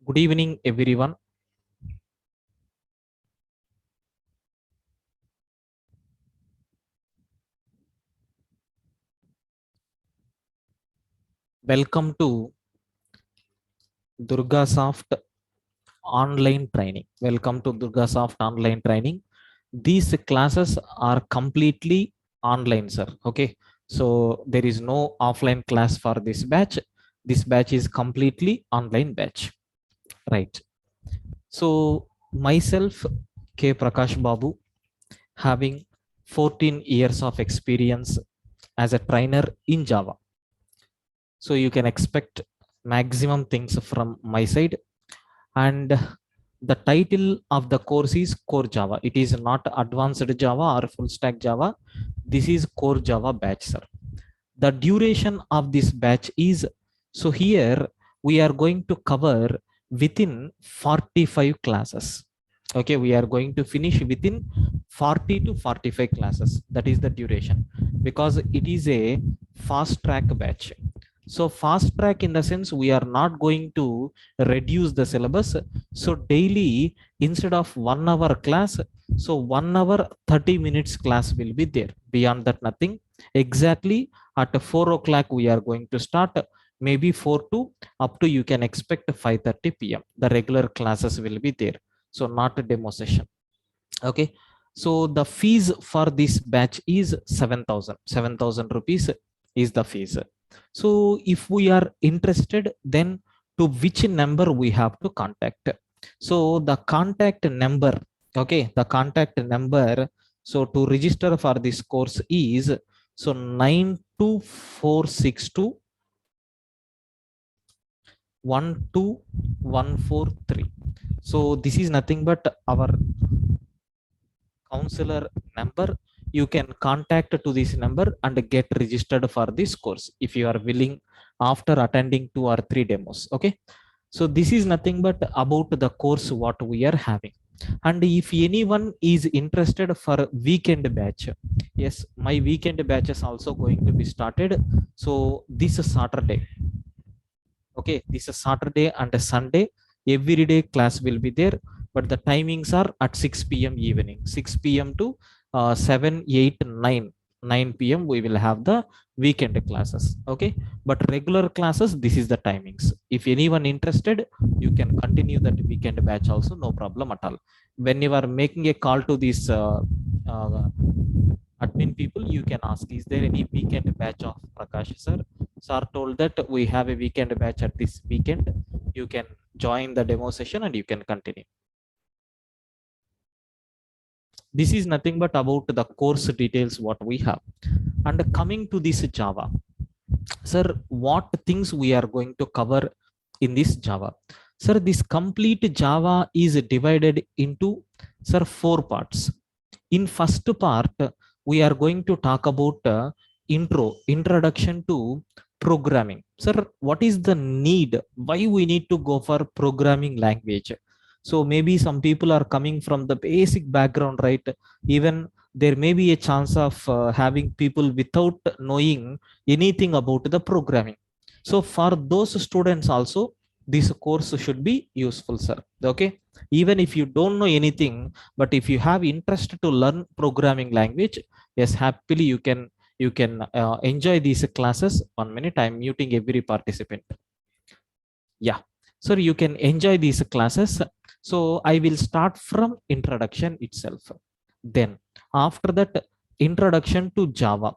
Good evening, everyone. Welcome to DurgaSoft online training. Welcome to DurgaSoft online training. These classes are completely online, sir. Okay, so there is no offline class for this batch. This batch is completely online batch, right? So myself, K. Prakash Babu, having 14 years of experience as a trainer in Java. So you can expect maximum things from my side. And the title of the course is Core Java. It is not Advanced Java or Full Stack Java. This is Core Java batch, sir. The duration of this batch is, so here we are going to cover within 45 classes. Okay, we are going to finish within 40 to 45 classes. That is the duration, because it is a fast track batch. So fast track in the sense we are not going to reduce the syllabus. So daily, instead of 1 hour class, so 1 hour 30 minutes class will be there. Beyond that, nothing. Exactly at 4 o'clock we are going to start. Maybe 4 to up to, you can expect 5:30 p.m. the regular classes will be there. So not a demo session. Okay, so the fees for this batch is 7,000 rupees is the fees. So if we are interested, then to which number we have to contact? So the contact number, okay, the contact number, so to register for this course is, so 92462 12143. So this is nothing but our counselor number. You can contact to this number and get registered for this course if you are willing, after attending 2 or 3 demos. Okay, so this is nothing but about the course what we are having. And if anyone is interested for weekend batch, yes, my weekend batch is also going to be started. So this Saturday, okay, this is Saturday and a Sunday, every day class will be there, but the timings are at 6 p.m. evening, 6 p.m. to 7, 8, 9, 9 p.m. we will have the weekend classes. Okay, but regular classes, this is the timings. If anyone interested, you can continue that weekend batch also, no problem at all. When you are making a call to this uh, admin people, you can ask, is there any weekend batch of Prakash, sir? Sir told that we have a weekend batch at this weekend. You can join the demo session and you can continue. This is nothing but about the course details what we have. And coming to this Java, sir, what things we are going to cover in this Java? Sir, this complete Java is divided into, sir, 4 parts. In first part, we are going to talk about introduction to programming. Sir, what is the need? Why we need to go for programming language? So maybe some people are coming from the basic background, right? Even there may be a chance of having people without knowing anything about the programming. So for those students also, this course should be useful, sir. Okay, even if you don't know anything, but if you have interest to learn programming language, yes, happily you can enjoy these classes. 1 minute, I'm muting every participant. Yeah, so you can enjoy these classes. So I will start from introduction itself. Then after that, introduction to Java.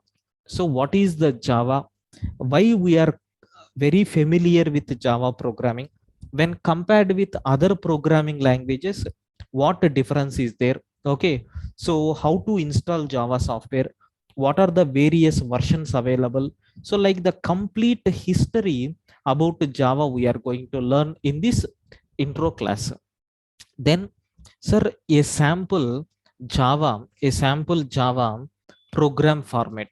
So what is the Java? Why we are very familiar with Java programming when compared with other programming languages? What difference is there? Okay, so how to install Java software? What are the various versions available? So like the complete history about Java we are going to learn in this intro class. Then, sir, a sample Java program format.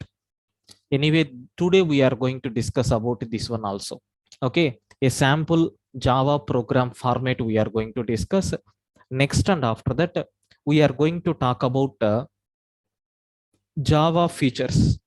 Anyway, today we are going to discuss about this one also. Okay, a sample Java program format we are going to discuss next. And after that, we are going to talk about Java features.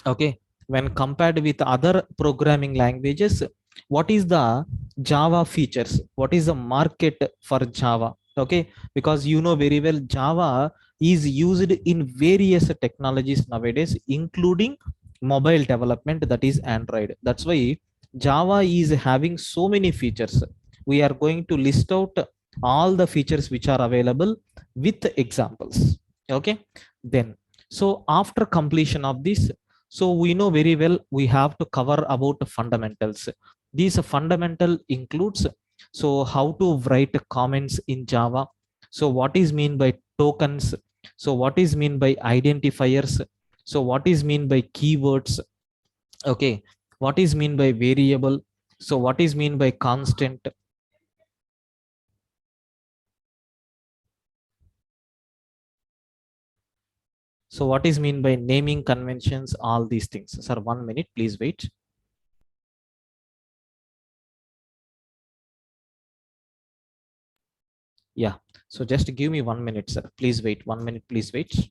Okay, when compared with other programming languages, what is the Java features, what is the market for Java. Okay, because you know very well Java is used in various technologies nowadays, including mobile development, that is Android. That's why Java is having so many features. We are going to list out all the features which are available with examples. Okay, then, so after completion of this, so we know very well we have to cover about the fundamentals. These fundamental includes, so how to write comments in Java, so what is mean by tokens, so what is mean by identifiers, so what is mean by keywords. Okay, what is mean by variable, so what is mean by constant. So what is mean by naming conventions, all these things. Sir, 1 minute, please wait. Yeah, so just give me 1 minute, sir. Please wait. 1 minute, please wait.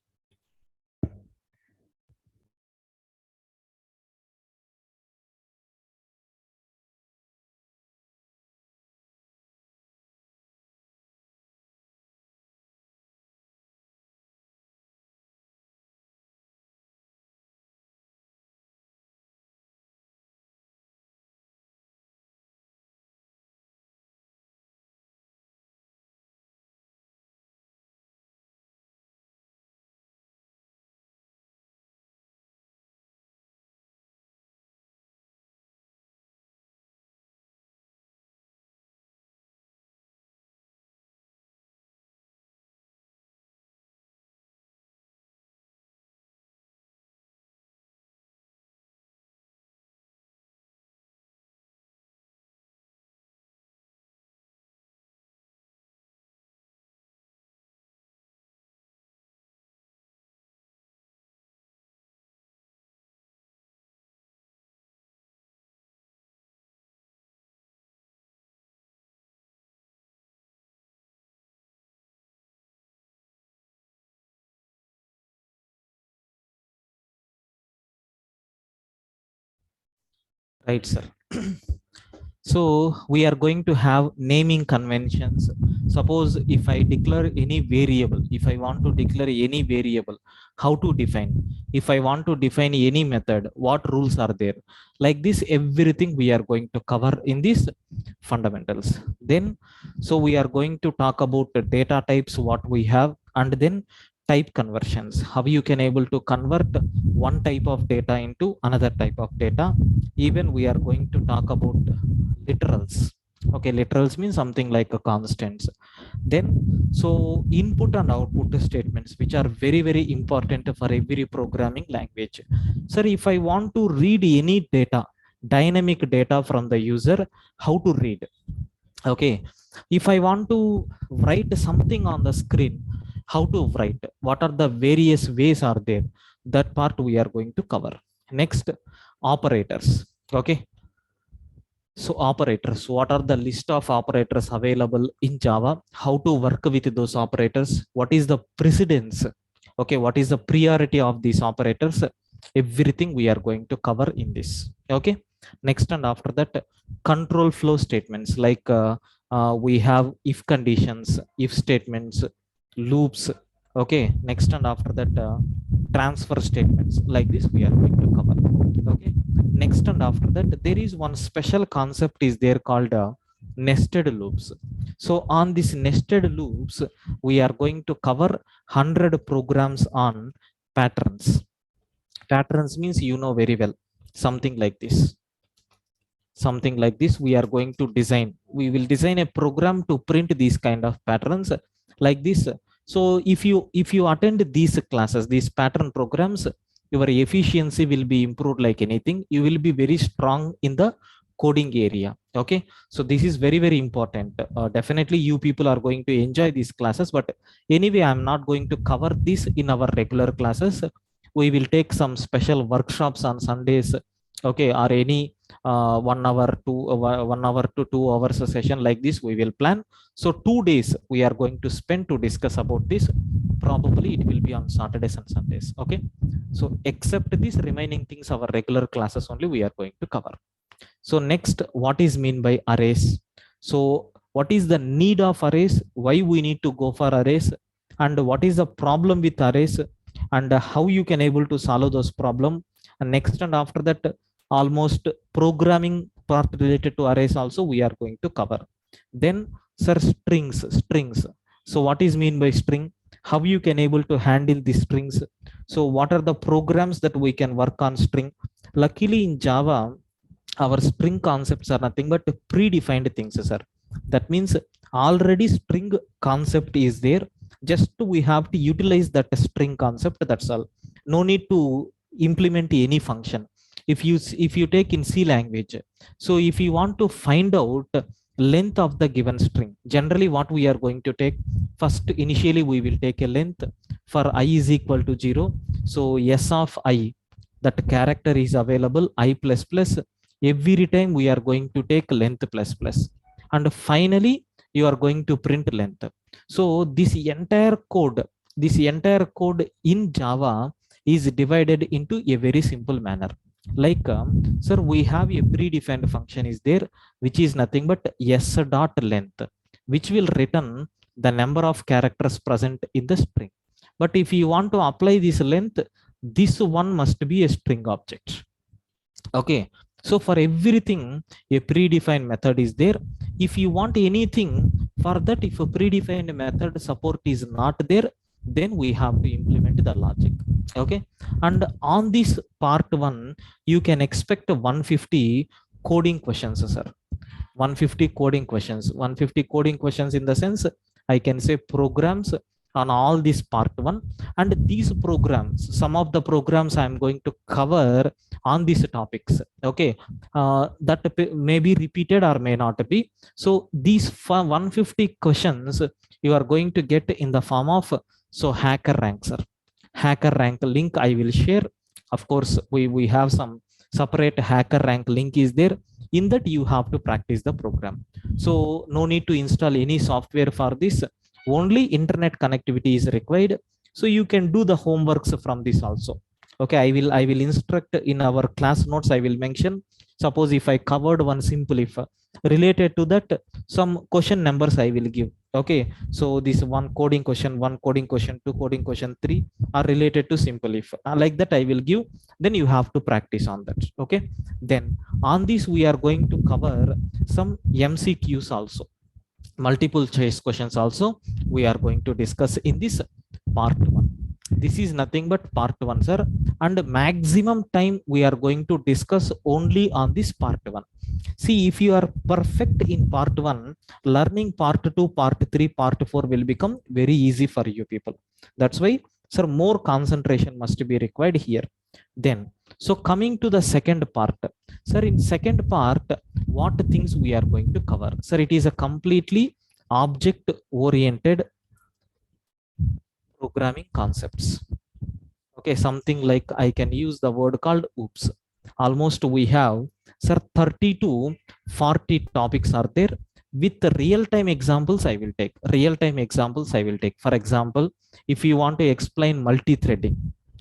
Right, sir. So we are going to have naming conventions. Suppose if I declare any variable, if I want to declare any variable, how to define? If I want to define any method, what rules are there? Like this, everything we are going to cover in these fundamentals. Then, so we are going to talk about the data types, what we have, and then type conversions, how you can able to convert one type of data into another type of data. Even we are going to talk about literals. Okay, literals means something like a constants. Then, so input and output statements, which are very very important for every programming language. Sir, if I want to read any data, dynamic data from the user, how to read? Okay, if I want to write something on the screen, how to write, what are the various ways are there, that part we are going to cover. Next, operators. Okay, so operators, what are the list of operators available in Java? How to work with those operators? What is the precedence? Okay, what is the priority of these operators? Everything we are going to cover in this. Okay. Next, and after that, control flow statements, like we have if conditions, if statements, loops. Okay. Next, and after that, transfer statements. Like this, we are going to cover. Okay. Next, and after that, there is one special concept is there called nested loops. So on this nested loops, we are going to cover 100 programs on patterns. Patterns means you know very well, something like this. Something like this we are going to design. We will design a program to print these kind of patterns like this. So if you attend these classes, these pattern programs, your efficiency will be improved like anything. You will be very strong in the coding area. Okay, so this is very very important. Definitely you people are going to enjoy these classes, but anyway I'm not going to cover this in our regular classes. We will take some special workshops on Sundays. Okay, or any 1 hour to 1 hour to 2 hours a session like this we will plan. So 2 days we are going to spend to discuss about this. Probably it will be on Saturdays and Sundays. Okay, so except these remaining things, our regular classes only we are going to cover. So next, what is mean by arrays? So what is the need of arrays, why we need to go for arrays, and what is the problem with arrays, and how you can able to solve those problem. And next, and after that, almost programming part related to arrays also we are going to cover. Then, sir, strings. So what is mean by string, how you can able to handle the strings, so what are the programs that we can work on string. Luckily in Java, our string concepts are nothing but predefined things, sir. That means already string concept is there, just we have to utilize that string concept, that's all. No need to implement any function. If you take in C language, so if you want to find out length of the given string, generally what we are going to take, first initially we will take a length for I is equal to 0. So s of I, that character is available I plus plus, every time we are going to take length plus plus, and finally you are going to print length. So this entire code in Java is divided into a very simple manner. Like, sir, we have a predefined function is there, which is nothing but s dot length, which will return the number of characters present in the string. But if you want to apply this length, this one must be a string object. Okay, so for everything a predefined method is there. If you want anything, for that, if a predefined method support is not there, then we have to implement the logic. Okay, and on this part 1 you can expect 150 coding questions, sir. 150 coding questions, 150 coding questions in the sense, I can say programs on all this part 1. And these programs, some of the programs I am going to cover on these topics. Okay, that may be repeated or may not be. So these 150 questions you are going to get in the form of, so hacker rank, sir. Hacker rank link I will share. Of course, we have some separate hacker rank link is there. In that you have to practice the program. So no need to install any software for this, only internet connectivity is required. So you can do the homeworks from this also. Okay, I will instruct in our class notes, I will mention. Suppose if I covered one simple if related to that, some question numbers I will give. Okay, so this one coding question, one coding question, two coding question, three are related to simple if, like that I will give. Then you have to practice on that. Okay, then on this we are going to cover some MCQs also, multiple choice questions also we are going to discuss in this part 1. This is nothing but part 1, sir, and maximum time we are going to discuss only on this part 1. See, if you are perfect in part 1, learning part 2, part 3, part 4 will become very easy for you people. That's why, sir, more concentration must be required here. Then, so coming to the second part, sir, in second part, what things we are going to cover? Sir, it is a completely object oriented programming concepts. Okay, something like I can use the word called oops. Almost we have, sir, 30 to 40 topics are there. With the real-time examples I will take. Real-time examples I will take. For example, if you want to explain multi-threading,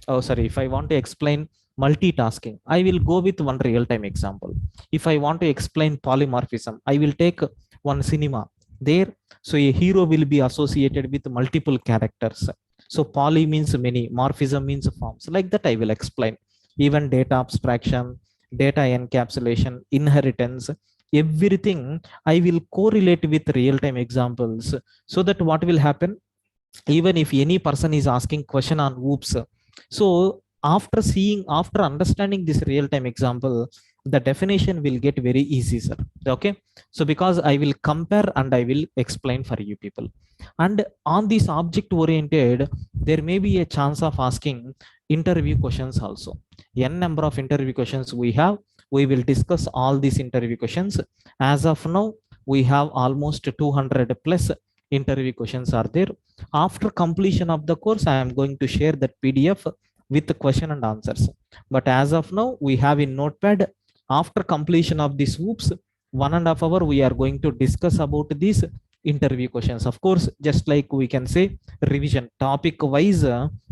oh sorry, if I want to explain multitasking, I will go with one real-time example. If I want to explain polymorphism, I will take one cinema there. So a hero will be associated with multiple characters. So poly means many, morphism means forms. Like that I will explain. Even data abstraction, data encapsulation, inheritance, everything I will correlate with real-time examples. So that what will happen, even if any person is asking question on oops, so after understanding this real-time example, the definition will get very easy, sir. Okay, so because I will compare and I will explain for you people. And on this object oriented, there may be a chance of asking interview questions also. N number of interview questions we have, we will discuss all these interview questions. As of now, we have almost 200 plus interview questions are there. After completion of the course, I am going to share that PDF with the question and answers. But as of now, we have in notepad. After completion of this oops, 1.5 hour we are going to discuss about these interview questions. Of course, just like we can say revision topic wise,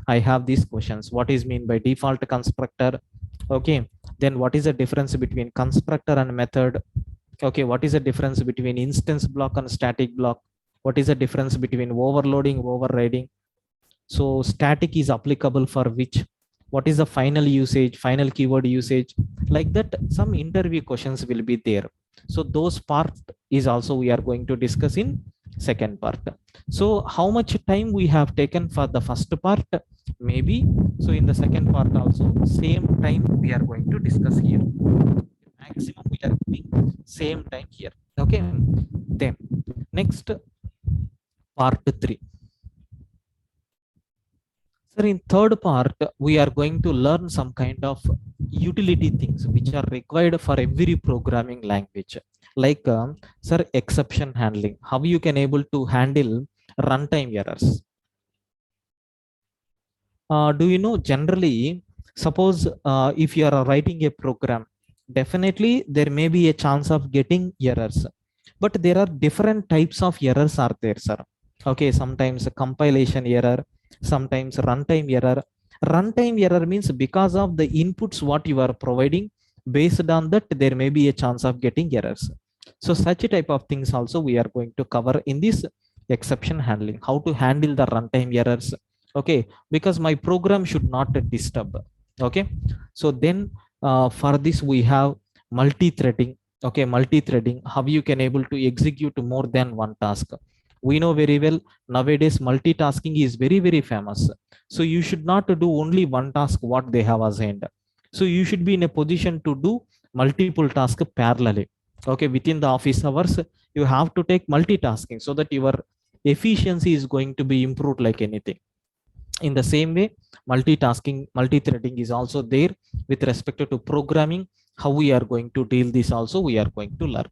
I have these questions. What is mean by default constructor? Okay, Then what is the difference between constructor and method? Okay, what is the difference between instance block and static block? What is the difference between overloading, overriding? So static is applicable for which? What is the final usage, final keyword usage? Like that, some interview questions will be there. So those part is also we are going to discuss in second part. So how much time we have taken for the first part? Maybe. So in the second part also, same time we are going to discuss here. Maximum we are giving same time here. Okay. Then next part 3. Sir, in third part, we are going to learn some kind of utility things which are required for every programming language. Like, sir, exception handling. How you can able to handle runtime errors. Do you know generally, suppose if you are writing a program, definitely there may be a chance of getting errors. But there are different types of errors are there, sir. Okay, sometimes a compilation error, sometimes runtime error. Runtime error means because of the inputs what you are providing, based on that there may be a chance of getting errors. So such a type of things also we are going to cover in this exception handling. How to handle the runtime errors. Okay, because my program should not disturb. Okay, so then for this we have multi-threading. Okay, multi-threading, how you can able to execute more than one task. We know very well nowadays multitasking is very very famous. So you should not do only one task what they have assigned. So you should be in a position to do multiple tasks parallelly. Okay, within the office hours you have to take multitasking so that your efficiency is going to be improved like anything. In the same way, multitasking, multi-threading is also there with respect to programming. How we are going to deal this also we are going to learn.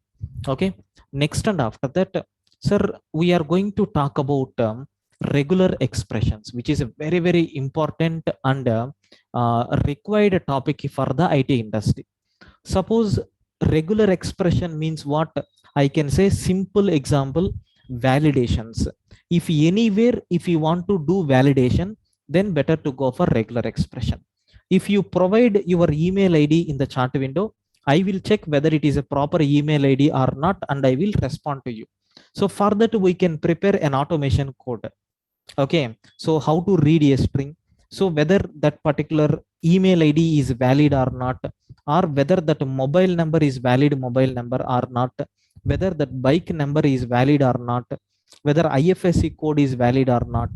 Okay, next and after that, sir, we are going to talk about regular expressions, which is a very very important and required topic for the IT industry. Suppose regular expression means what? I can say simple example, validations. If anywhere if you want to do validation, then better to go for regular expression. If you provide your email id in the chat window, I will check whether it is a proper email id or not, and I will respond to you. So for that we can prepare an automation code. Okay, so how to read a string, so whether that particular email id is valid or not, or whether that mobile number is valid mobile number or not, whether that bike number is valid or not, whether ifsc code is valid or not,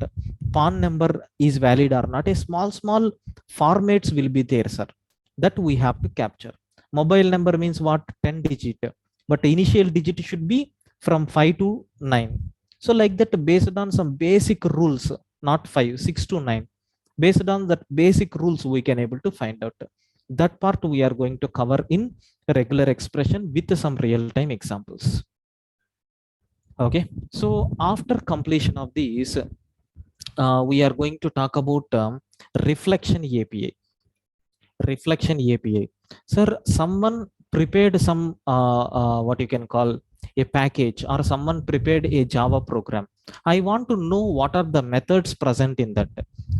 PAN number is valid or not. A small small formats will be there, sir, that we have to capture. Mobile number means what? 10 digit, but initial digit should be from 5 to 9. So like that, based on some basic rules, not 5, 6 to 9, based on that basic rules we can able to find out. That part we are going to cover in regular expression with some real time examples. Okay, so after completion of these, we are going to talk about reflection API. Reflection API. Sir, someone prepared some what you can call a package, or someone prepared a Java program. I want to know what are the methods present in that.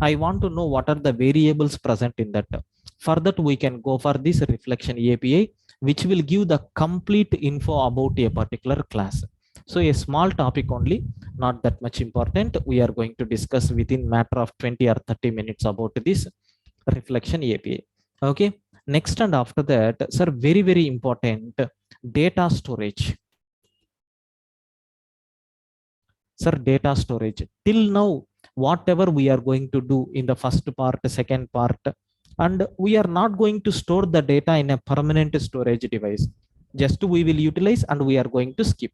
I want to know what are the variables present in that. For that, we can go for this reflection API, which will give the complete info about a particular class. So a small topic only, not that much important. We are going to discuss within matter of 20 or 30 minutes about this reflection API. Okay, next and after that, sir, very very important, data storage. Sir, data storage, till now whatever we are going to do in the first part, second part, and we are not going to store the data in a permanent storage device. Just we will utilize and we are going to skip.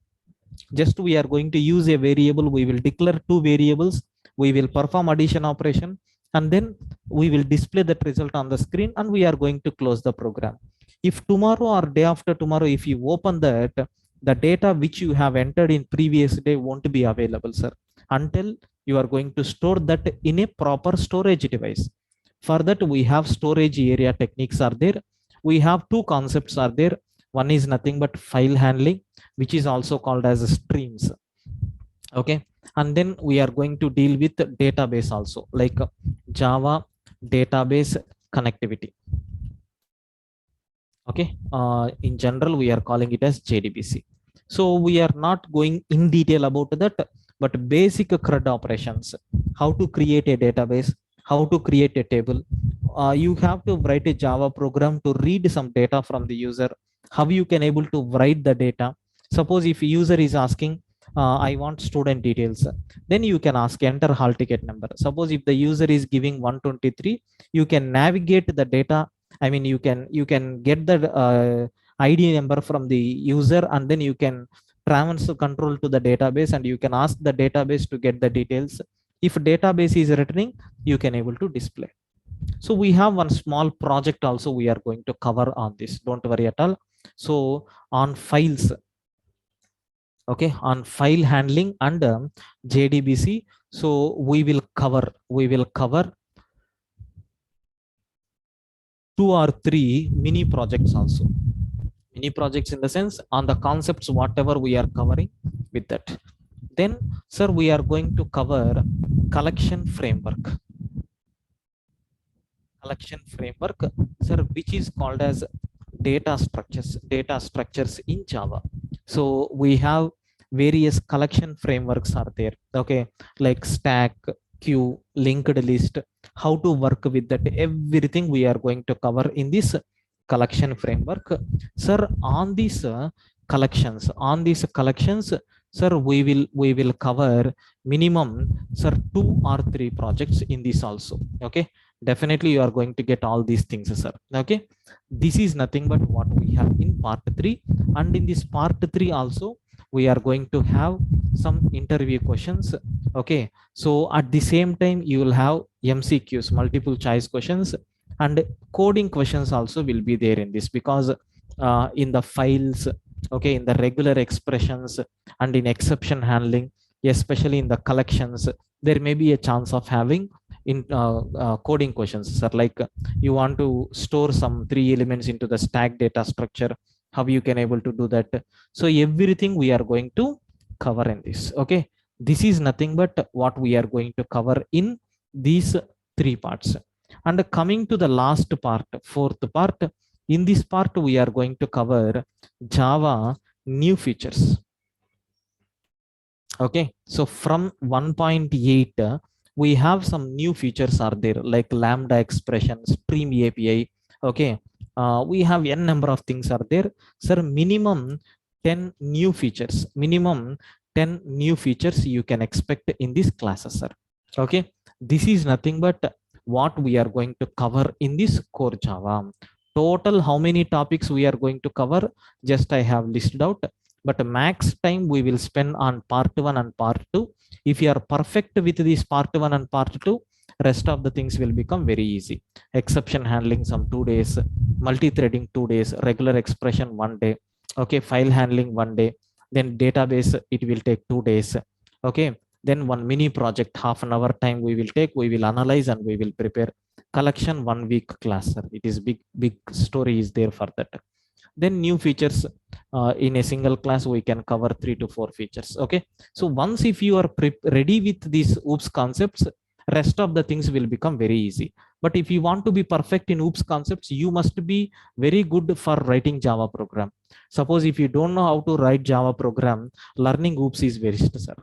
Just we are going to use a variable, we will declare two variables, we will perform addition operation, and then we will display that result on the screen, and we are going to close the program. If tomorrow or day after tomorrow if you open that, the data which you have entered in previous day won't be available, sir, until you are going to store that in a proper storage device. For that, we have storage area techniques are there. We have two concepts are there. One is nothing but file handling, which is also called as streams. Okay, and then we are going to deal with database also, like Java database connectivity. Okay, in general we are calling it as JDBC. So we are not going in detail about that, but basic CRUD operations, how to create a database, how to create a table. You have to write a Java program to read some data from the user. How you can able to write the data? Suppose if user is asking, I want student details, then you can ask enter hall ticket number. Suppose if the user is giving 123, you can navigate the data. I mean, you can get the ID number from the user, and then you can transfer control to the database, and you can ask the database to get the details. If database is returning, you can able to display. So we have one small project also we are going to cover on this. Don't worry at all. So on files, okay, on file handling and JDBC. So we will cover two or three mini projects also. Mini projects in the sense on the concepts whatever we are covering with that. Then, sir, we are going to cover collection framework. Collection framework, sir, which is called as data structures in Java. So we have various collection frameworks are there, okay, like stack, queue, linked list. How to work with that, everything we are going to cover in this collection framework. Sir, on these collections, sir, we will cover minimum, sir, 2 or 3 projects in this also. Okay, definitely you are going to get all these things, sir. Okay, this is nothing but what we have in part 3. And in this part 3 also, we are going to have some interview questions. Okay, so at the same time you will have MCQs, multiple choice questions, and coding questions also will be there in this, because in the files, okay, in the regular expressions and in exception handling, especially in the collections, there may be a chance of having in coding questions, sir. Like you want to store some 3 elements into the stack data structure, how you can able to do that. So everything we are going to cover in this. Okay, this is nothing but what we are going to cover in these 3 parts. And coming to the last part, fourth part, in this part we are going to cover Java new features. Okay, so from 1.8, we have some new features are there, like lambda expression, stream API. Okay, we have n number of things are there, sir. Minimum 10 new features, minimum 10 new features you can expect in this classes, sir. Okay, this is nothing but what we are going to cover in this core Java. Total how many topics we are going to cover, just I have listed out, but max time we will spend on part 1 and part 2. If you are perfect with this part 1 and part 2, rest of the things will become very easy. Exception handling some 2 days, multi-threading 2 days, regular expression 1 day, okay, file handling 1 day, then database it will take 2 days. Okay, then one mini project half an hour time we will take, we will analyze and we will prepare. Collection 1 week class, sir. It is big story is there for that. Then new features, in a single class we can cover 3 to 4 features. Okay, so once if you are ready with these oops concepts, rest of the things will become very easy. But if you want to be perfect in oops concepts, you must be very good for writing Java program. Suppose if you don't know how to write Java program, learning oops is very sir.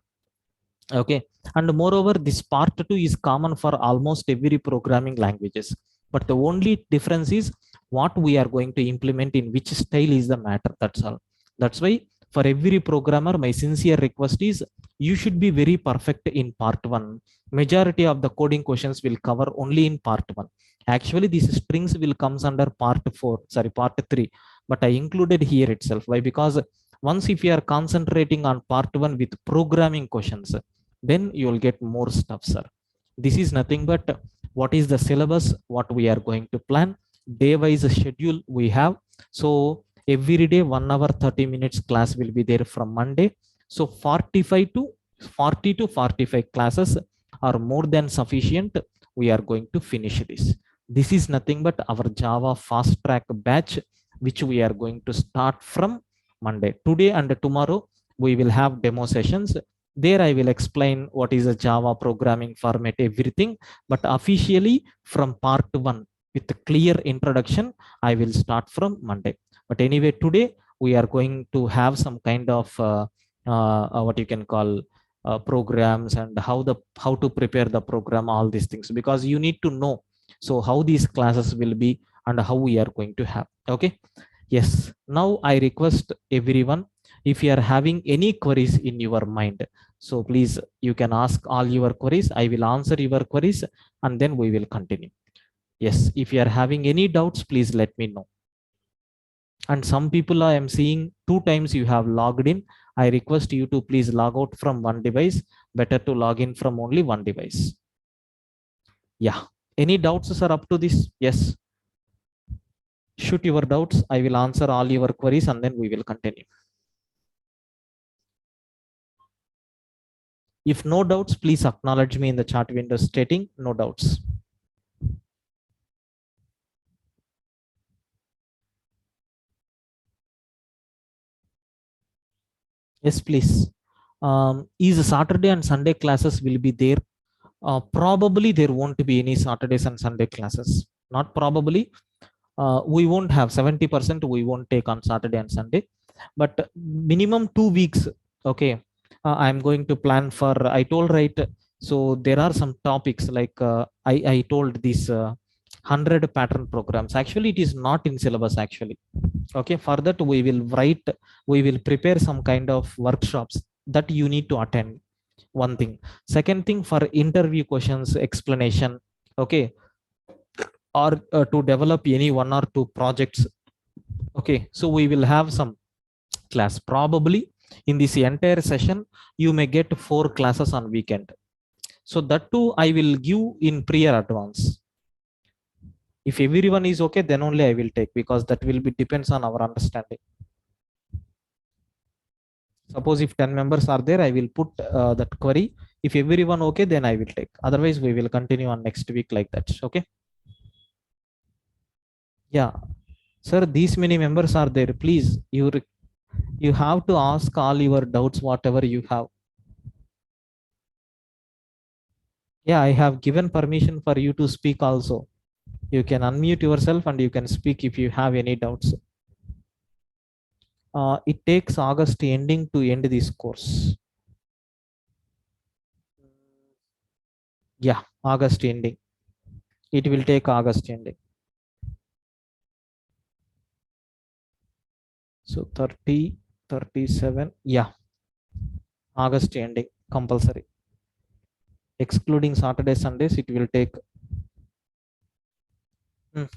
Okay, and moreover this part 2 is common for almost every programming languages, but the only difference is what we are going to implement in which style is the matter. That's all. That's why for every programmer my sincere request is you should be very perfect in part 1. Majority of the coding questions will cover only in part 1. Actually these strings will comes under part 4, sorry, part 3, but I included here itself. Why? Because once if you are concentrating on part 1 with programming questions, then you will get more stuff, sir. This is nothing but what is the syllabus, what we are going to plan, day wise schedule we have. So every day 1 hour 30 minutes class will be there from Monday. So 45 to 40 to 45 classes are more than sufficient. We are going to finish this. This is nothing but our Java fast track batch, which we are going to start from Monday. Today and tomorrow we will have demo sessions. There I will explain what is a Java programming format, everything. But officially from part 1, with a clear introduction. I will start from Monday. But anyway, today we are going to have some kind of what you can call programs, and how to prepare the program, all these things, because you need to know so how these classes will be and how we are going to have. Okay. Yes, now I request everyone, if you are having any queries in your mind, so please you can ask all your queries. I will answer your queries and then we will continue. Yes, if you are having any doubts, please let me know. And some people I am seeing 2 times you have logged in. I request you to please log out from one device. Better to log in from only one device. Yeah. Any doubts, sir, up to this? Yes. Shoot your doubts. I will answer all your queries and then we will continue. If no doubts, please acknowledge me in the chat window stating no doubts. Yes, please. Is Saturday and Sunday classes will be there? Probably there won't be any Saturdays and Sunday classes. Not probably. We won't have 70%. We won't take on Saturday and Sunday, but minimum 2 weeks. Okay. I'm going to plan for. I told right. So there are some topics like I told these 100 pattern programs. Actually, it is not in syllabus. Actually, okay. For that, we will write. We will prepare some kind of workshops that you need to attend. One thing. Second thing, for interview questions explanation. Okay, or to develop any one or two projects. Okay, so we will have some class. Probably in this entire session you may get 4 classes on weekend, so that too I will give in prior advance. If everyone is okay, then only I will take, because that will be depends on our understanding. Suppose if 10 members are there, I will put that query. If everyone okay, then I will take. Otherwise we will continue on next week like that. Okay. Yeah, sir, these many members are there. Please, you have to ask all your doubts, whatever you have. Yeah, I have given permission for you to speak also. You can unmute yourself and you can speak if you have any doubts. It takes August ending to end this course. Yeah, August ending. It will take August ending. So 30, 37. Yeah, August ending compulsory. Excluding Saturday, Sundays, it will take.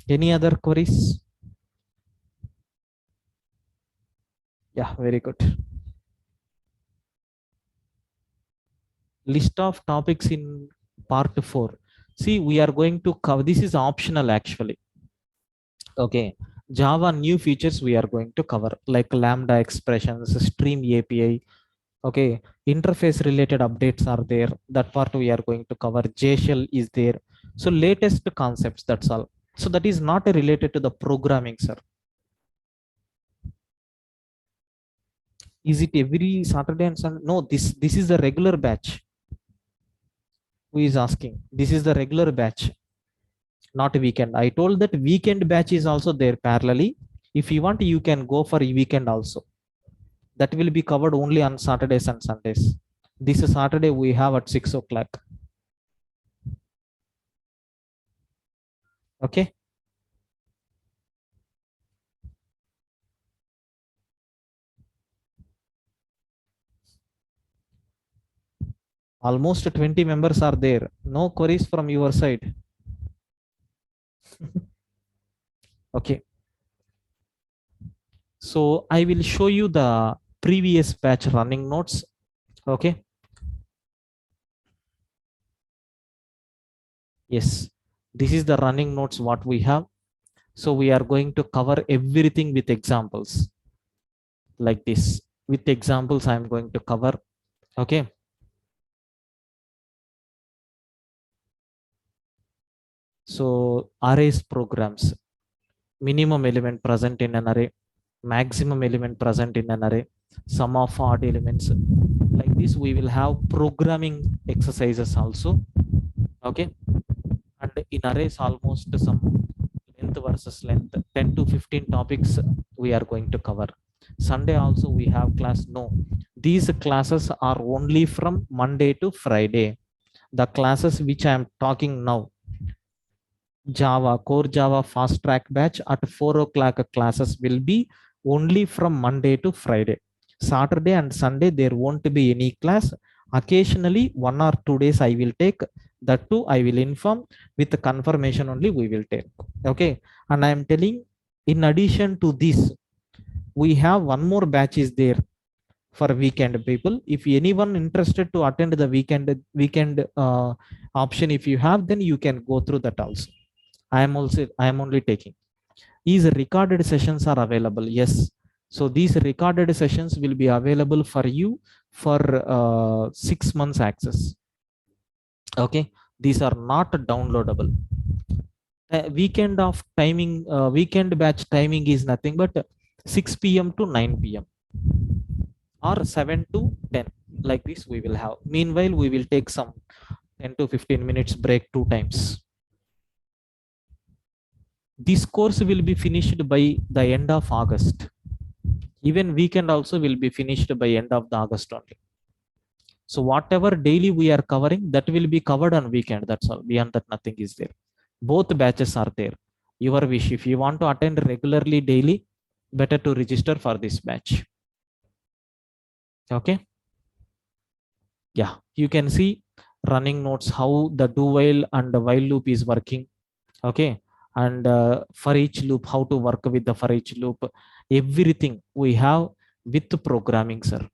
Any other queries? Yeah, very good. List of topics in part 4. See, we are going to cover. This is optional actually. Okay. Java new features we are going to cover, like Lambda expressions, Stream API. Okay. Interface related updates are there. That part we are going to cover. JShell is there. So latest concepts, that's all. So that is not related to the programming, sir. Is it every Saturday and Sunday? No, this is the regular batch. Who is asking? This is the regular batch, not weekend. I told that weekend batch is also there parallelly. If you want, you can go for weekend also. That will be covered only on Saturdays and Sundays. This is Saturday we have at 6 o'clock. Okay. Almost 20 members are there. No queries from your side. Okay. So I will show you the previous batch running notes. Okay. Yes. This is the running notes what we have. So we are going to cover everything with examples like this. With examples, I'm going to cover. Okay. So arrays programs, minimum element present in an array, maximum element present in an array, sum of odd elements. Like this, we will have programming exercises also. Okay. And in arrays, almost some width versus length, 10 to 15 topics we are going to cover. Sunday also we have class. No, these classes are only from Monday to Friday. The classes which I am talking now, Java, core Java fast track batch at 4 o'clock classes will be only from Monday to Friday. Saturday and Sunday there won't be any class. Occasionally 1 or 2 days I will take. That too I will inform with the confirmation only we will take. Okay. And I am telling, in addition to this, we have one more batch is there for weekend people. If anyone interested to attend the weekend option, if you have, then you can go through that also. I am only taking. These recorded sessions are available. Yes. So these recorded sessions will be available for you for 6 months access. Okay. These are not downloadable. Weekend batch timing is nothing but 6 p.m. to 9 p.m. or 7 to 10, like this we will have. Meanwhile we will take some 10 to 15 minutes break 2 times. This course will be finished by the end of August. Even weekend also will be finished by end of the August only. So whatever daily we are covering, that will be covered on weekend. That's all. Beyond that, nothing is there. Both batches are there. Your wish. If you want to attend regularly daily, better to register for this batch. Okay. Yeah, you can see running notes how the do while and the while loop is working. Okay. And for each loop, how to work with the for each loop, everything we have with programming, sir.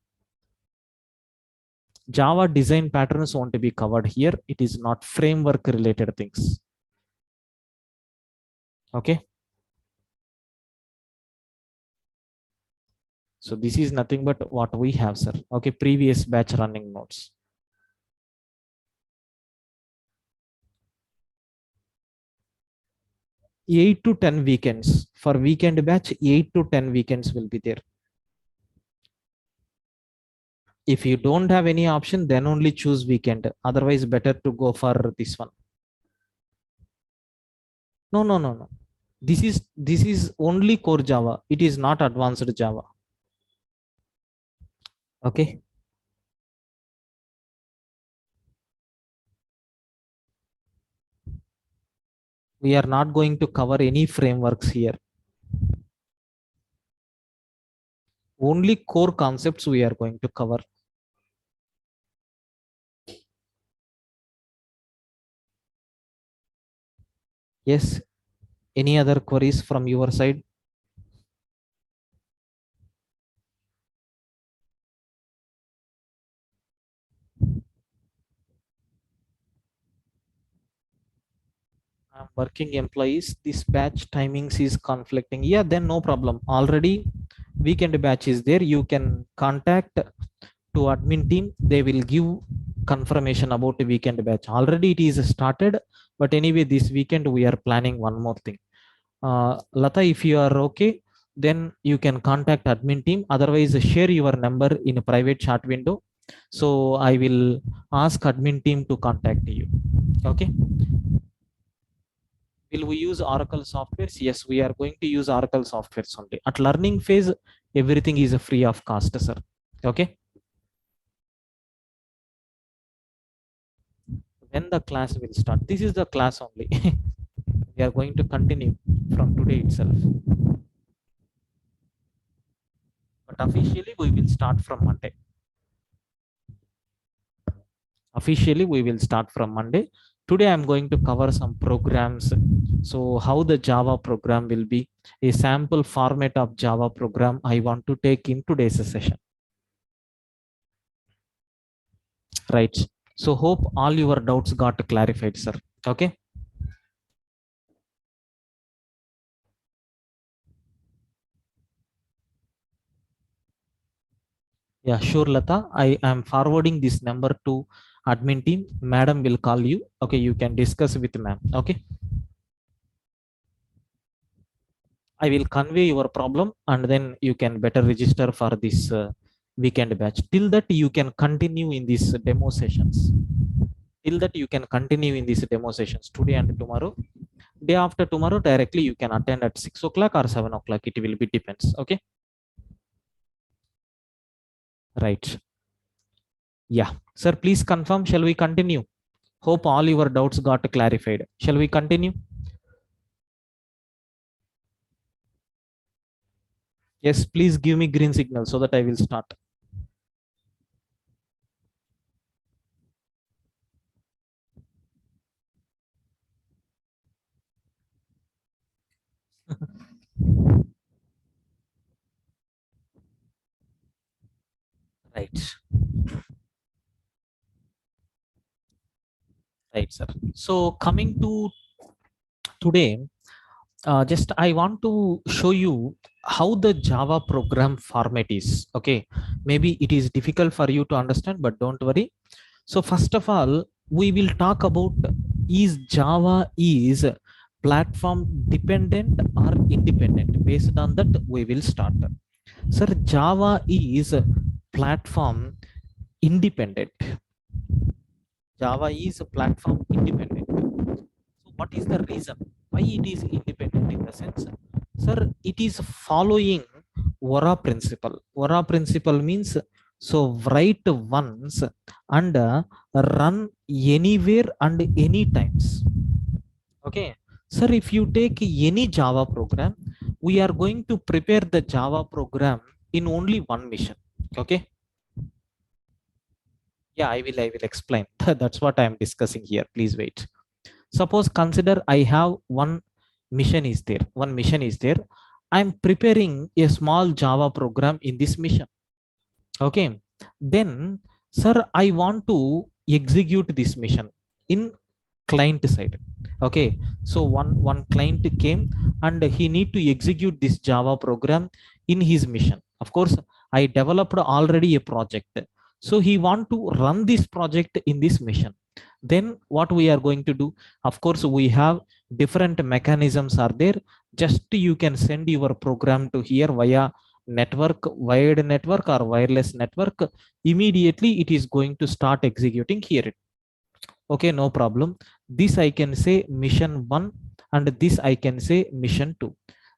Java design patterns want to be covered here. It is not framework related things. Okay. So this is nothing but what we have, sir. Okay. Previous batch running notes. 8 to 10 weekends for weekend batch. 8 to 10 weekends will be there. If you don't have any option, then only choose weekend. Otherwise better to go for this one. No. This is only core Java. It is not advanced Java. Okay. We are not going to cover any frameworks here. Only core concepts we are going to cover. Yes. Any other queries from your side? I'm working employees. This batch timings is conflicting. Yeah, then no problem. Already weekend batch is there. You can contact to admin team. They will give confirmation about the weekend batch. Already it is started, but anyway, this weekend we are planning one more thing. Lata, if you are okay, then you can contact admin team. Otherwise, share your number in a private chat window. So I will ask admin team to contact you. Okay. Will we use Oracle softwares? Yes, we are going to use Oracle softwares only. At learning phase, everything is free of cost, sir. Okay. When the class will start? This is the class only. We are going to continue from today itself. But officially, we will start from Monday. Officially, we will start from Monday. Today, I'm going to cover some programs. So how the Java program will be, a sample format of Java program I want to take in today's session. Right. So hope all your doubts got clarified, sir. Okay. Yeah, sure, Lata. I am forwarding this number to admin team. Madam will call you. Okay, you can discuss with ma'am. Okay. I will convey your problem and then you can better register for this weekend batch. Till that, you can continue in these demo sessions. Till that, you can continue in these demo sessions today and tomorrow. Day after tomorrow, directly you can attend at 6 o'clock or 7 o'clock. It will be depends. Okay. Right. Yeah. Sir, please confirm. Shall we continue? Hope all your doubts got clarified. Shall we continue? Yes, please give me green signal so that I will start. Right. Right, sir. So coming to today, just I want to show you how the Java program format is. Okay, maybe it is difficult for you to understand, but don't worry. So first of all, we will talk about, is Java is platform dependent or independent. Based on that, we will start. Sir, Java is platform independent. Java is a platform independent. So what is the reason why it is independent? In the sense, sir, it is following Vora principle. Vora principle means, so write once and run anywhere and any times. Okay, sir, if you take any Java program, we are going to prepare the Java program in only one mission. Okay. Yeah, I will explain. That's what I am discussing here. Please wait. Suppose consider I have one mission is there. I'm preparing a small Java program in this mission. Okay, then, sir, I want to execute this mission in client side. Okay, so one client came and he need to execute this Java program in his mission. Of course, I developed already a project, so he want to run this project in this mission. Then what we are going to do, of course, we have different mechanisms are there. Just you can send your program to here via network, wired network or wireless network. Immediately it is going to start executing here. Okay, no problem. This I can say mission 1 and this I can say mission 2.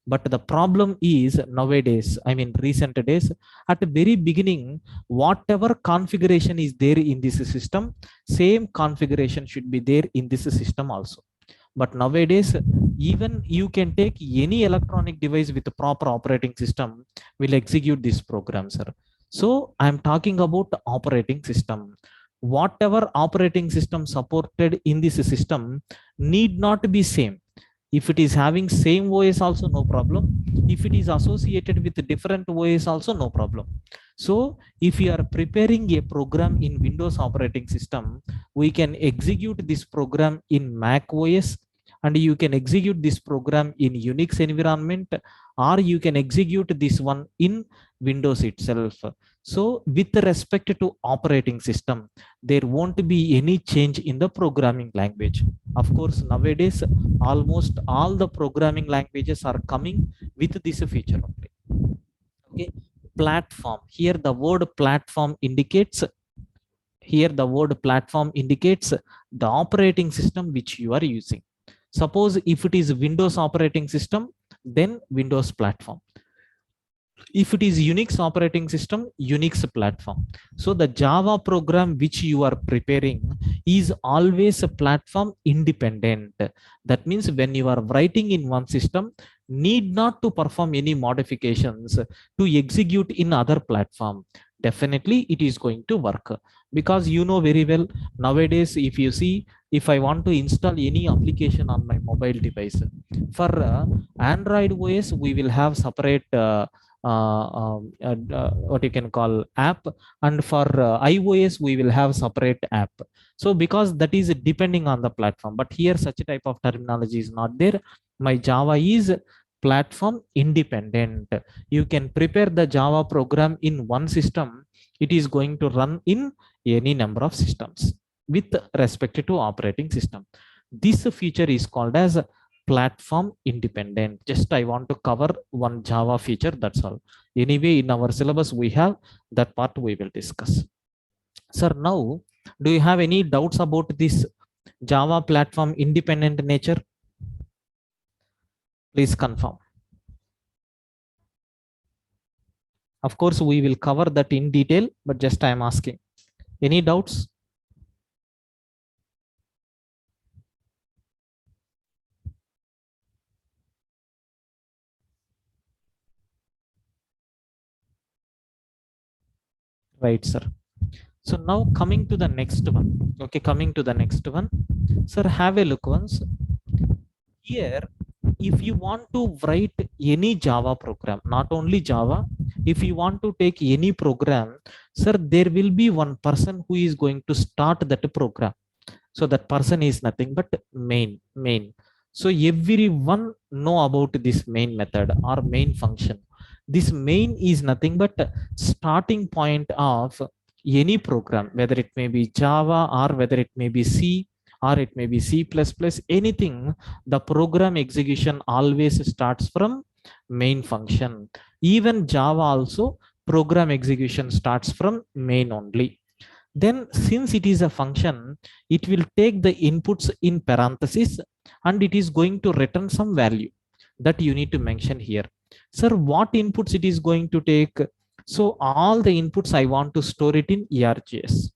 But the problem is nowadays, I mean recent days, at the very beginning, whatever configuration is there in this system, same configuration should be there in this system also. But nowadays, even you can take any electronic device with a proper operating system will execute this program, sir. So I'm talking about operating system. Whatever operating system supported in this system need not be same. If it is having same OS also, no problem. If it is associated with different OS also, no problem. So if you are preparing a program in Windows operating system, we can execute this program in Mac OS, and you can execute this program in Unix environment, or you can execute this one in Windows itself. So with respect to operating system, there won't be any change in the programming language. Of course, nowadays almost all the programming languages are coming with this feature only. Okay, platform, here the word platform indicates, the operating system which you are using. Suppose if it is Windows operating system, then Windows platform. If it is Unix operating system, Unix platform. So the Java program which you are preparing is always a platform independent. That means when you are writing in one system, need not to perform any modifications to execute in other platform. Definitely it is going to work, because you know very well, nowadays if you see, if I want to install any application on my mobile device, for Android OS we will have separate what you can call app, and for iOS we will have separate app. So because that is depending on the platform, but here such a type of terminology is not there. My Java is platform independent. You can prepare the Java program in one system, it is going to run in any number of systems with respect to operating system. This feature is called as platform independent. Just I want to cover one Java feature, that's all. Anyway, in our syllabus we have that part, we will discuss. Sir, now do you have any doubts about this Java platform independent nature? Please confirm. Of course, we will cover that in detail, but just I am asking. Any doubts? Right, sir. So now coming to the next one. Okay, coming to the next one. Sir, have a look once. Here, if you want to write any Java program, not only Java, if you want to take any program, sir, there will be one person who is going to start that program. So that person is nothing but main. So everyone know about this main method or main function. This main is nothing but starting point of any program, whether it may be Java or whether it may be C or it may be C++, anything. The program execution always starts from main function. Even Java also, program execution starts from main only. Then since it is a function, it will take the inputs in parentheses and it is going to return some value that you need to mention here. Sir, what inputs it is going to take? So all the inputs I want to store it in ERGS.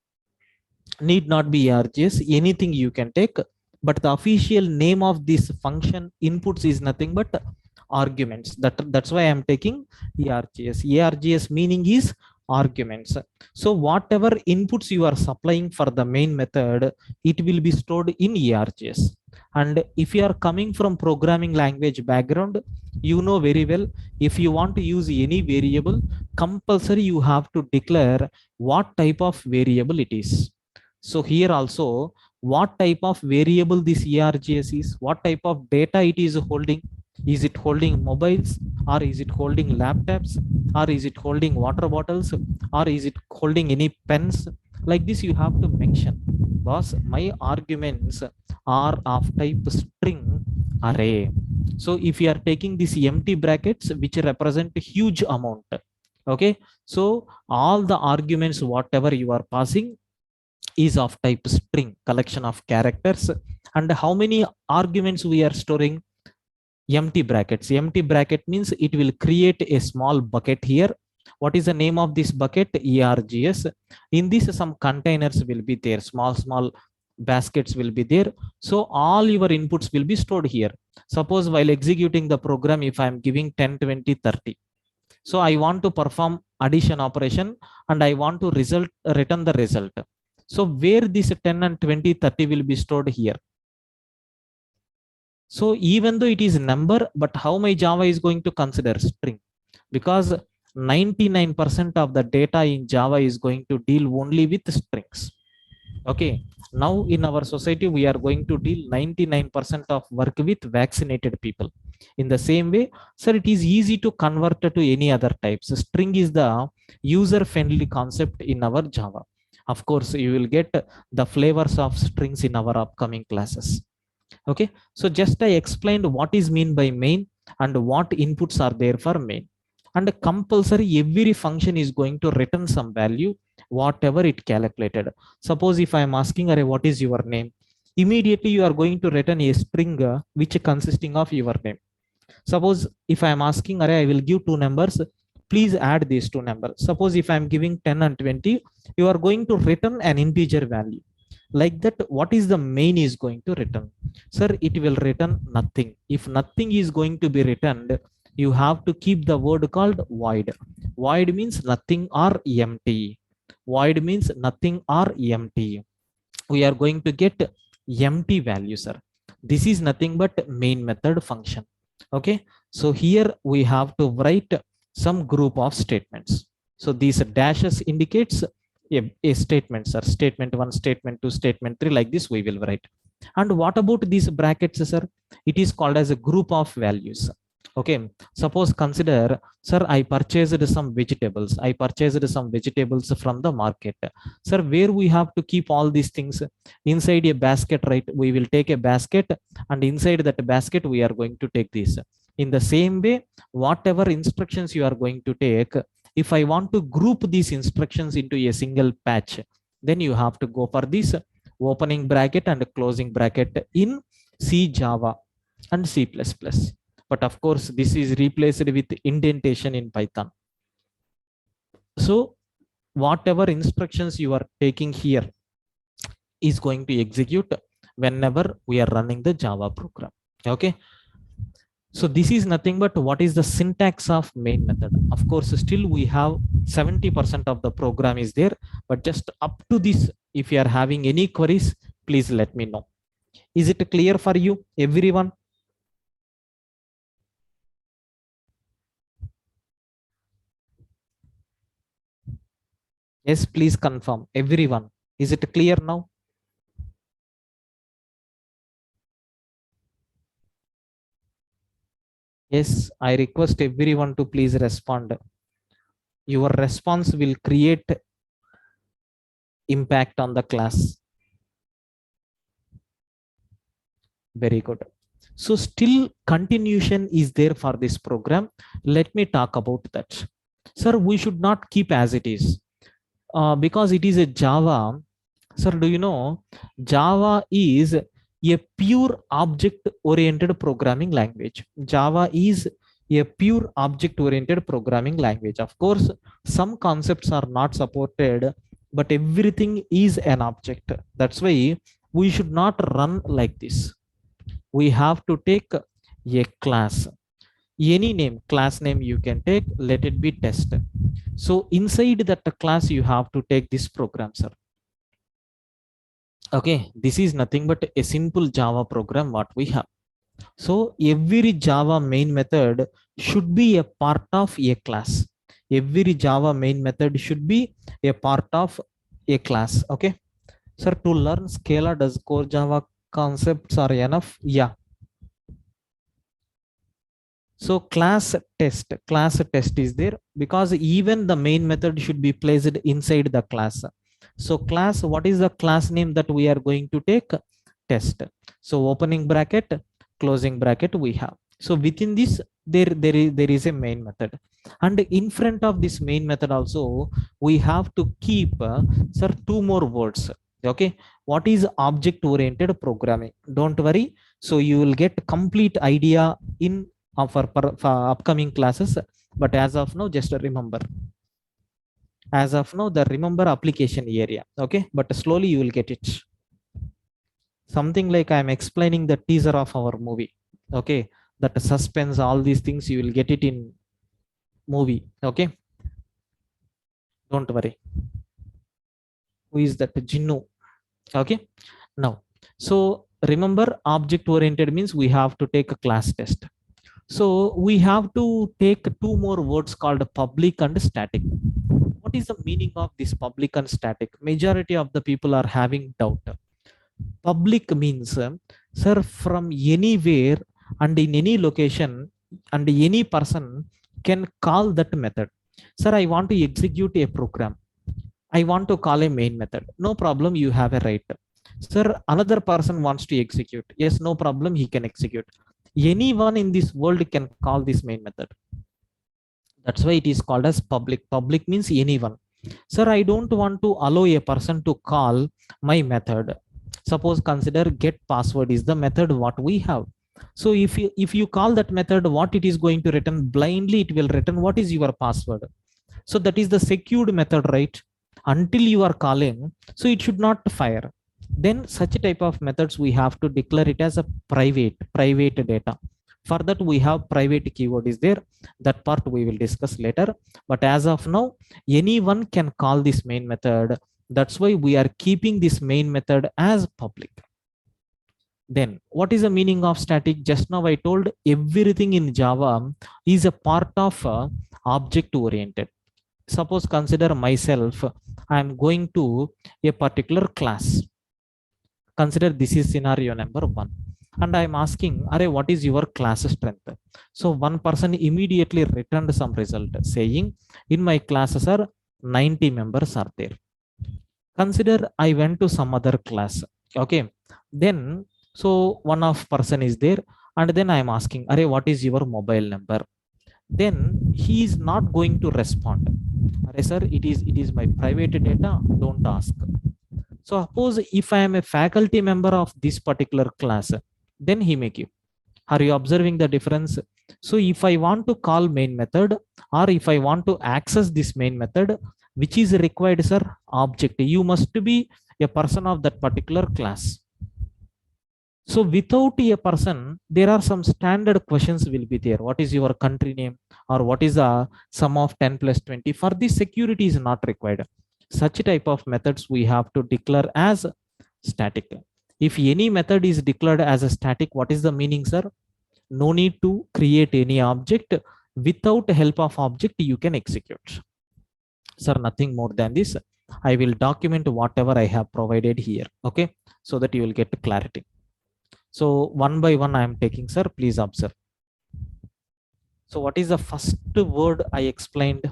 Need not be ERGS, anything you can take, but the official name of this function inputs is nothing but arguments. That's why I'm taking ERGS. ERGS meaning is arguments. So whatever inputs you are supplying for the main method, it will be stored in ERGS. And if you are coming from programming language background, you know very well, if you want to use any variable, compulsory you have to declare what type of variable it is. So here also, what type of variable this ERGS is, what type of data it is holding. Is it holding mobiles, or is it holding laptops, or is it holding water bottles, or is it holding any pens? Like this you have to mention. Boss, my arguments are of type string array. So if you are taking these empty brackets which represent a huge amount, okay, so all the arguments whatever you are passing is of type string, collection of characters. And how many arguments we are storing? Empty brackets. Empty bracket means it will create a small bucket here. What is the name of this bucket? ERGS. In this some containers will be there, small baskets will be there. So all your inputs will be stored here. Suppose while executing the program, if I am giving 10, 20, 30, so I want to perform addition operation and I want to return the result. So where this 10 and 20, 30 will be stored? Here. So even though it is number, but how my Java is going to consider string? Because 99% of the data in Java is going to deal only with strings. Okay, now in our society we are going to deal 99% of work with vaccinated people. In the same way, sir, it is easy to convert to any other types. String is the user friendly concept in our Java. Of course, you will get the flavors of strings in our upcoming classes. Okay, so just I explained what is mean by main and what inputs are there for main. And compulsory every function is going to return some value whatever it calculated. Suppose if I am asking, array, what is your name? Immediately you are going to return a string which consisting of your name. Suppose if I am asking, array, I will give two numbers, please add these two numbers. Suppose if I am giving 10 and 20, you are going to return an integer value. Like that, what is the main is going to return? Sir, it will return nothing. If nothing is going to be returned, you have to keep the word called void. Void means nothing or empty. Void means nothing or empty. We are going to get empty value, sir. This is nothing but main method function. Okay, so here we have to write some group of statements. So these dashes indicates a statement, sir. Statement 1, statement 2, statement 3, like this we will write. And what about these brackets, sir? It is called as a group of values. Okay, suppose consider, sir, I purchased some vegetables. I purchased some vegetables from the market. Sir, where we have to keep all these things? Inside a basket, right? We will take a basket, and inside that basket we are going to take this. In the same way, whatever instructions you are going to take, if I want to group these instructions into a single patch, then you have to go for this opening bracket and closing bracket in C, Java and C++. but of course this is replaced with indentation in Python. So whatever instructions you are taking here is going to execute whenever we are running the Java program. Okay. So this is nothing but what is the syntax of main method. Of course, still we have 70% of the program is there, but just up to this, if you are having any queries, please let me know. Is it clear for you, everyone? Yes, please confirm, everyone. Is it clear now? Yes, I request everyone to please respond. Your response will create impact on the class. Very good. So still continuation is there for this program. Let me talk about that. Sir, we should not keep as it is because it is a Java. Sir, do you know Java is a pure object oriented programming language. Java is a pure object oriented programming language. Of course, some concepts are not supported, but everything is an object. That's why we should not run like this. We have to take a class, any name, class name you can take, let it be test. So inside that class you have to take this program, sir. Okay, this is nothing but a simple Java program what we have. So every Java main method should be a part of a class. Every Java main method should be a part of a class. Okay, sir, to learn Scala does core Java concepts are enough? Yeah. So class test is there because even the main method should be placed inside the class. So class, what is the class name that we are going to take? Test. So opening bracket, closing bracket we have. So within this, there is a main method. And in front of this main method also, we have to keep, sir, two more words. Okay. What is object oriented programming? Don't worry. So you will get complete idea in for upcoming classes, but as of now just remember, as of now the remember application area. Okay, but slowly you will get it. Something like I'm explaining the teaser of our movie. Okay, that suspense, all these things you will get it in movie. Okay, don't worry. Who is that? Jinnu. Okay, now, so remember object oriented means we have to take a class test. So we have to take two more words called public and static. What is the meaning of this public and static? Majority of the people are having doubt. Public means, sir, from anywhere and in any location and any person can call that method. Sir, I want to execute a program. I want to call a main method. No problem, you have a right. Sir, another person wants to execute. Yes, no problem, he can execute. Anyone in this world can call this main method. That's why it is called as public. Public means anyone. Sir, I don't want to allow a person to call my method. Suppose consider get password is the method what we have. So if you call that method, what it is going to return? Blindly it will return what is your password. So that is the secured method, right? Until you are calling, so it should not fire. Then such type of methods we have to declare it as a private data. For that we have private keyword is there. That part we will discuss later, but as of now anyone can call this main method. That's why we are keeping this main method as public. Then what is the meaning of static? Just now I told everything in Java is a part of object oriented. Suppose consider myself, I am going to a particular class. Consider this is scenario number 1 and I am asking, Are, what is your class strength? So one person immediately returned some result saying, in my classes are 90 members are there. Consider I went to some other class. Okay, then so one of person is there and then I am asking, Are, what is your mobile number? Then he is not going to respond. Are, sir, it is my private data, don't ask. So suppose if I am a faculty member of this particular class, then he may give. Are you observing the difference? So if I want to call main method, or if I want to access this main method, which is required, sir? Object. You must be a person of that particular class. So without a person, there are some standard questions will be there. What is your country name, or what is the sum of 10 plus 20? For this, security is not required. Such type of methods we have to declare as static. If any method is declared as a static, what is the meaning, sir? No need to create any object. Without help of object, you can execute. Sir, nothing more than this. I will document whatever I have provided here. Okay, so that you will get clarity. So one by one I am taking, sir. Please observe. So what is the first word I explained?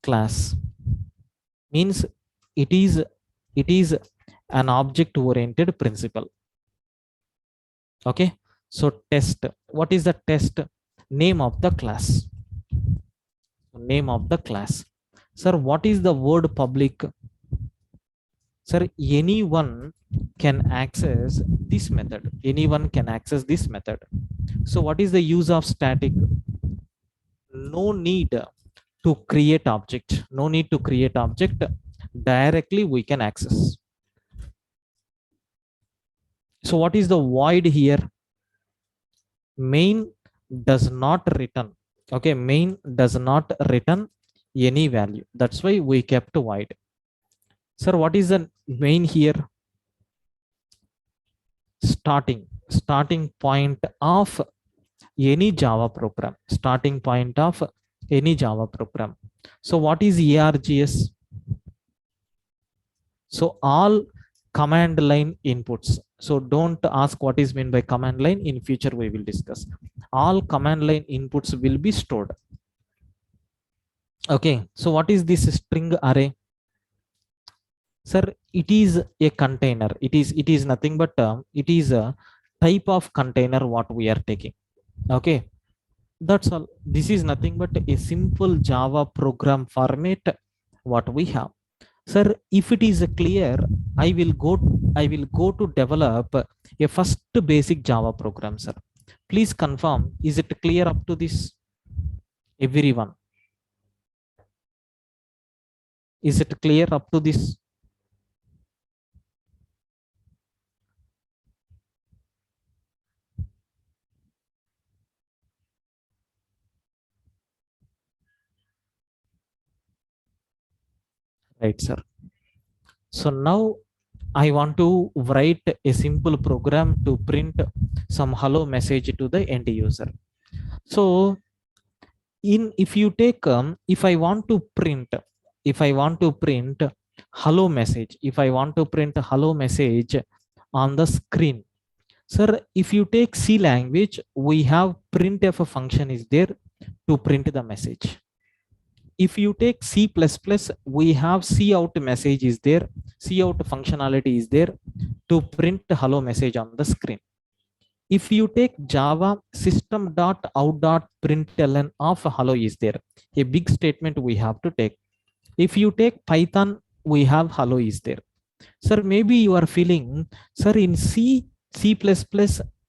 Class. Means it is an object oriented principle. Okay. So test. What is the test? Name of the class. Name of the class. Sir, what is the word public? Sir, anyone can access this method. Anyone can access this method. So what is the use of static? No need to create object. No need to create object. Directly we can access. So what is the void here? Main does not return. Okay, main does not return any value. That's why we kept void. Sir, what is the main here? Starting point of any Java program. Starting point of any Java program. So what is ARGS? So all command line inputs. So don't ask what is meant by command line. In future we will discuss. All command line inputs will be stored. Okay, so what is this string array? Sir, it is a container. It is nothing but it is a type of container what we are taking. Okay, that's all. This is nothing but a simple Java program format what we have. Sir, if it is clear, I will go to develop a first basic Java program, sir. Please confirm, is it clear up to this? Everyone, is it clear up to this? Right, sir. So now I want to write a simple program to print some hello message to the end user. So if you take if I want to print hello message, if I want to print hello message on the screen. Sir, if you take C language, we have printf function is there to print the message. If you take C++, we have cout message is there, cout functionality is there to print hello message on the screen. If you take Java, system.out.println of hello is there, a big statement we have to take. If you take Python, we have hello is there. Sir, maybe you are feeling, sir, in C++,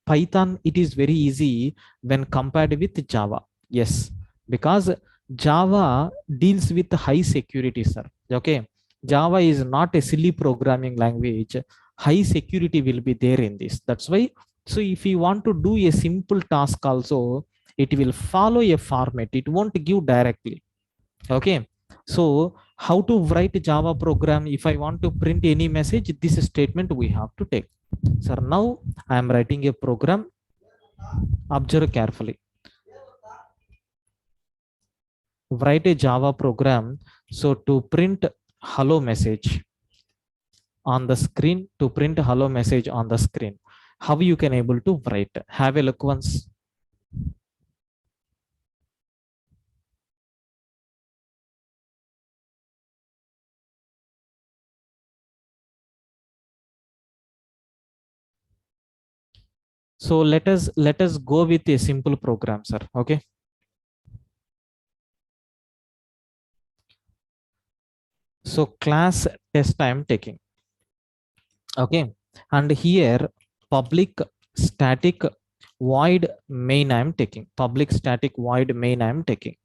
Python, it is very easy when compared with Java. Yes, because Java deals with high security, sir. Okay, Java is not a silly programming language. High security will be there in this. That's why. So if you want to do a simple task also, it will follow a format. It won't give directly. Okay, so how to write a Java program? If I want to print any message, this statement we have to take. Sir, now I am writing a program. Observe carefully. Write a Java program. So to print hello message on the screen, to print hello message on the screen, how you can able to write? Have a look once. So let us go with a simple program, sir. Okay. So class test I am taking. Okay, and here public static void main I am taking, public static void main I am taking.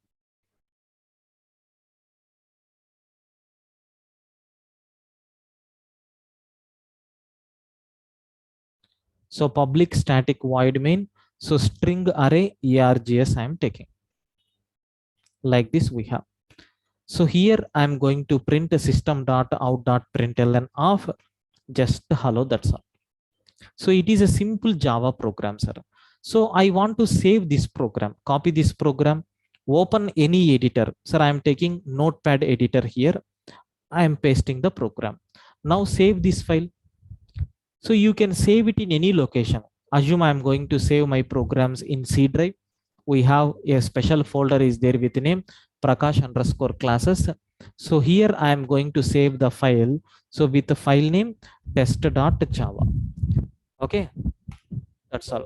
So public static void main, so string array args I am taking. Like this we have. So here I'm going to print a system.out.println of just hello, that's all. So it is a simple Java program, sir. So I want to save this program, copy this program, open any editor. Sir, I am taking notepad editor here. I am pasting the program. Now save this file. So you can save it in any location. Assume I'm going to save my programs in C drive. We have a special folder is there with the name Prakash underscore classes. So here I am going to save the file. So with the file name test.java. Okay, that's all.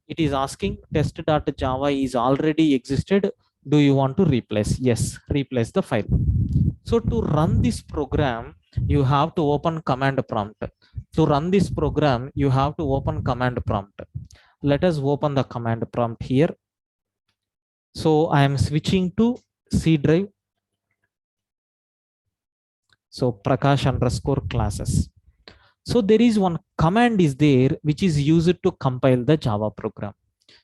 It is asking test.java is already existed. Do you want to replace? Yes, replace the file. So to run this program, you have to open command prompt. To run this program, you have to open command prompt. Let us open the command prompt here. So I am switching to C drive. So Prakash underscore classes. So there is one command is there which is used to compile the Java program.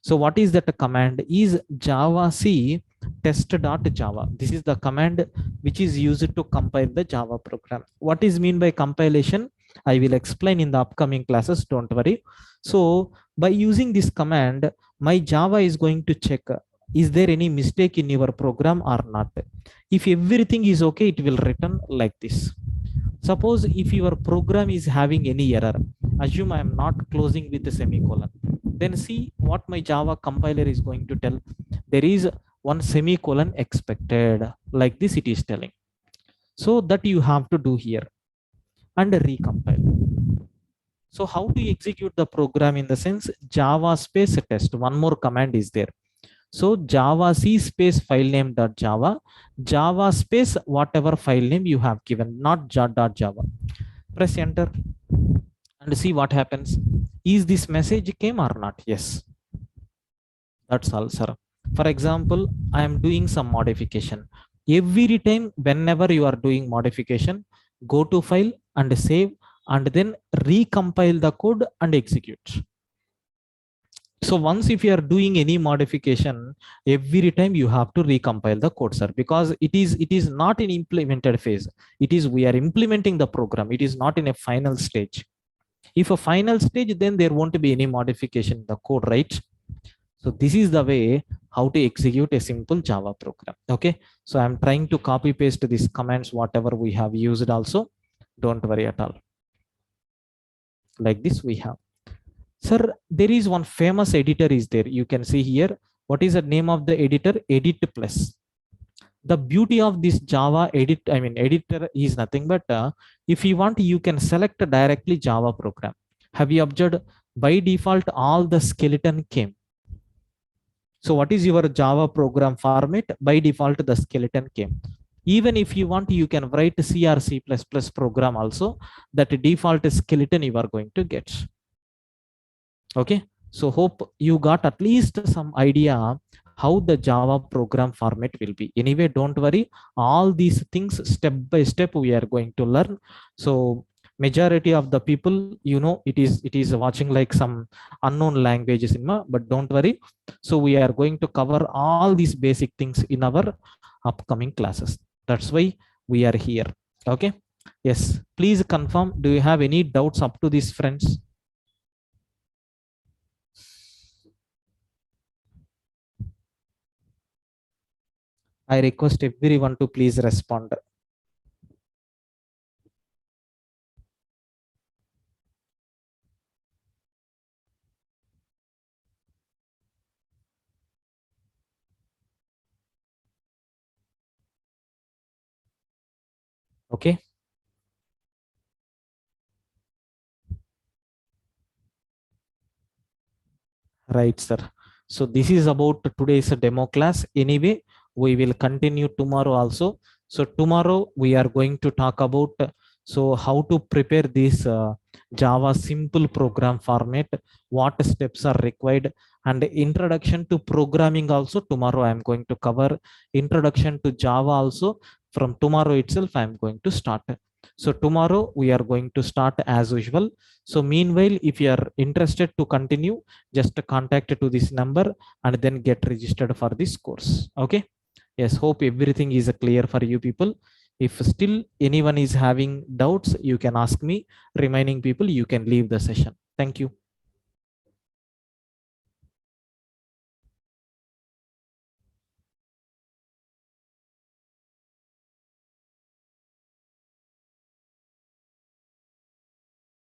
So what is that command? Is javac test.java. This is the command which is used to compile the Java program. What is mean by compilation? I will explain in the upcoming classes, don't worry. So by using this command, my Java is going to check, is there any mistake in your program or not? If everything is okay, it will return like this. Suppose if your program is having any error, assume I am not closing with a semicolon, then see what my Java compiler is going to tell. There is one semicolon expected, like this it is telling. So that you have to do here and recompile. So how to execute the program in the sense Java space test, one more command is there. So java c space file name dot java, java space whatever file name you have given, not dot java. Press enter and see what happens. Is this message came or not? Yes. That's all, sir. For example, I am doing some modification. Every time, whenever you are doing modification, go to file and save and then recompile the code and execute. So once if you are doing any modification, every time you have to recompile the code, sir, because it is not in implemented phase. It is we are implementing the program. It is not in a final stage. If a final stage, then there won't be any modification in the code, right? So this is the way how to execute a simple Java program. Okay. So I'm trying to copy paste these commands, whatever we have used also. Don't worry at all. Like this we have. Sir, there is one famous editor is there. You can see here. What is the name of the editor? Edit Plus. The beauty of this Java editor is nothing but if you want, you can select directly Java program. Have you observed by default all the skeleton came? So what is your Java program format? By default, the skeleton came. Even if you want, you can write C or C++ program also. That default skeleton you are going to get. Okay. So hope you got at least some idea how the Java program format will be. Anyway, don't worry. All these things step by step we are going to learn. So majority of the people, you know, it is watching like some unknown languages, but don't worry. So we are going to cover all these basic things in our upcoming classes. That's why we are here. Okay. Yes. Please confirm. Do you have any doubts up to this, friends? I request everyone to please respond. Okay. Right, sir. So this is about today's demo class. Anyway, we will continue tomorrow also. So tomorrow we are going to talk about So how to prepare this Java simple program format, what steps are required, and introduction to programming also. Tomorrow I am going to cover introduction to Java also. From tomorrow itself, I am going to start. So tomorrow we are going to start as usual. So meanwhile, if you are interested to continue, just contact to this number and then get registered for this course. Okay. Yes, hope everything is clear for you people. If still anyone is having doubts, you can ask me. Remaining people, you can leave the session. Thank you.